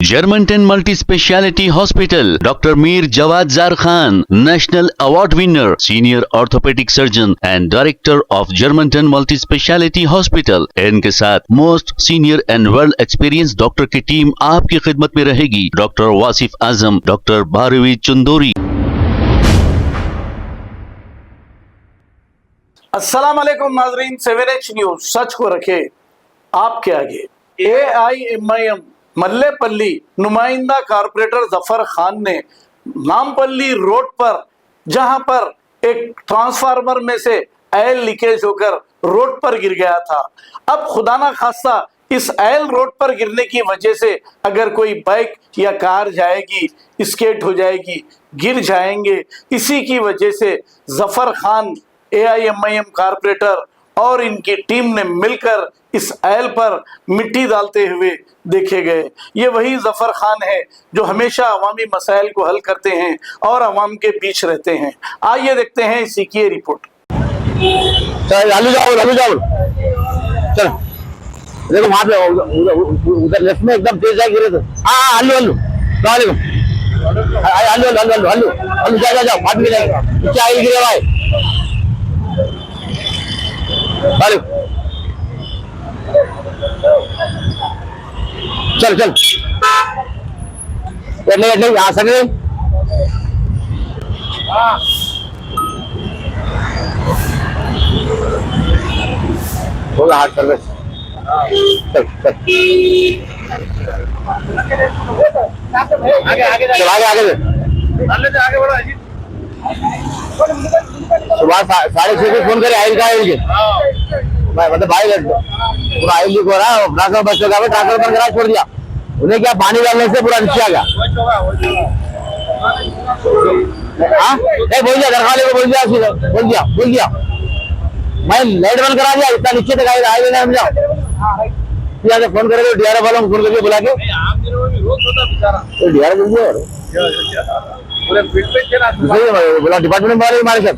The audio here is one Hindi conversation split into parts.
Germantown Multi Speciality Hospital, Dr. Mir Jawad Zar Khan, National Award winner, Senior Orthopedic Surgeon and Director of Germantown Multi Speciality Hospital। इनके साथ most senior and world experience doctor की टीम आपकी खिदमत में रहेगी। Doctor Wasif Azam, doctor Bharvi Chandori. अस्सलाम वालेकुम नाजरीन, 7H न्यूज सच को रखे आपके आगे। AIMIM मल्लेपल्ली नुमाइंदा कारपोरेटर जफर खान ने नामपल्ली रोड पर, जहां पर एक ट्रांसफार्मर में से ऑयल लीकेज होकर रोड पर गिर गया था। अब खुदा ना खास्ता इस ऑयल रोड पर गिरने की वजह से अगर कोई बाइक या कार जाएगी, स्केट हो जाएगी, गिर जाएंगे। इसी की वजह से जफर खान, AIMIM कारपोरेटर और इनकी टीम ने मिलकर इस ऑयल पर मिट्टी डालते हुए देखे गए। ये वही जफर खान है जो हमेशा अवामी मसाइल को हल करते हैं और अवाम के बीच रहते हैं। आइए देखते हैं इसी की रिपोर्ट। आलू चावल चलो देखो वहां पे उधर लेफ्ट में एकदम तेज जाए गिरे तो हाँ आलू आलू जाओ भाग में जाएगा नीचे आइल गिरे भाई आलू चल नहीं आ सकते बोला हाथ कर चल आगे बढ़ो अजीत। सुबह 6:30 को फोन करे आयल का आयल के मतलब भाई पूरा आयल लीक हो रहा है, ट्रैक्टर बच्चों का ट्रैक्टर बंद करा छोड़ दिया। उन्हें क्या पानी डालने से पूरा नीचे आ गया। हाँ बोल दिया घर वाले को बोल दिया मैं लाइट बंद करा दिया, इतना नीचे तक आए ना समझाओ। फोन करेंगे DRF वालों को फोन करके बुला के बोला डिपार्टमेंट वाले हमारे सब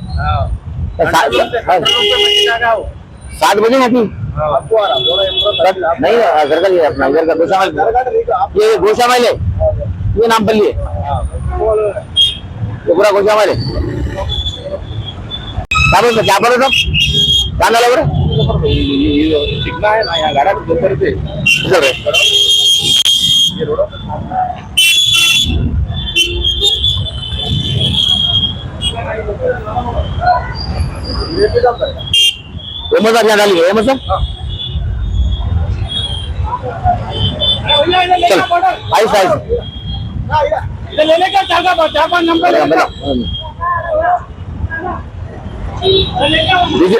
7 बजे नहीं घर का लिए अपना इधर का ये गोशामाइल है, ये नाम पर लिए तो पूरा गोशामाइल है। क्या बोलो सब क्या डाला बोले चिकना है ना यहाँ गाड़ा दोपहर पे क्या डालिए चल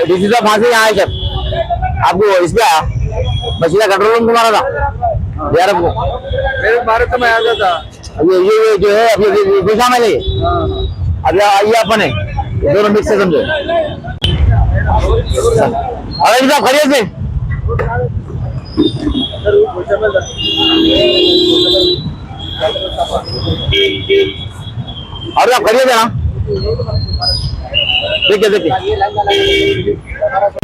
डीसी साहब वहां से यहाँ आए सर, आपको इस पे आया मछलिया कंट्रोल रूम तुम्हारा था यार मेरे भारत में आया था। ये जो है अभी गुस्सा में नहीं अब ये अपन है दोनों मिक्स है समझो। अरे साहब खड़िए से और आप खड़िए थे ना देखिए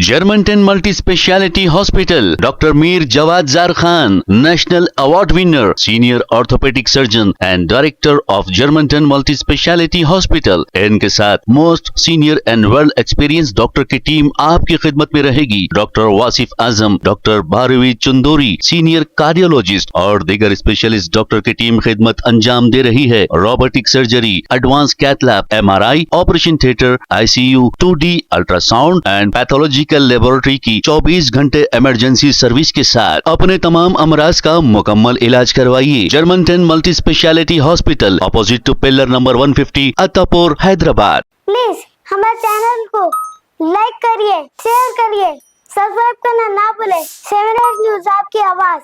Germantown Multi Speciality Hospital, Dr. Mir Jawad Zar Khan, National Award winner, Senior Orthopedic Surgeon and Director of Germantown Multi Speciality Hospital। इनके साथ most senior and world experience doctor की टीम आपकी खिदमत में रहेगी। Doctor Wasif Azam, doctor Bharvi Chandori, senior cardiologist और दीगर स्पेशलिस्ट डॉक्टर की टीम खिदमत अंजाम दे रही है। Robotic surgery, advance cath lab, MRI, operation theatre, ICU, 2D ultrasound and pathological laboratory की 24 घंटे इमरजेंसी सर्विस के साथ अपने तमाम अमराज का मुकम्मल इलाज करवाइए। Germanten multi speciality hospital, opposite to pillar number 150, Attapur, Hyderabad. Please हमारे चैनल को लाइक करिए, शेयर करिए, सब्सक्राइब करना ना भूले। 7H न्यूज आपकी आवाज।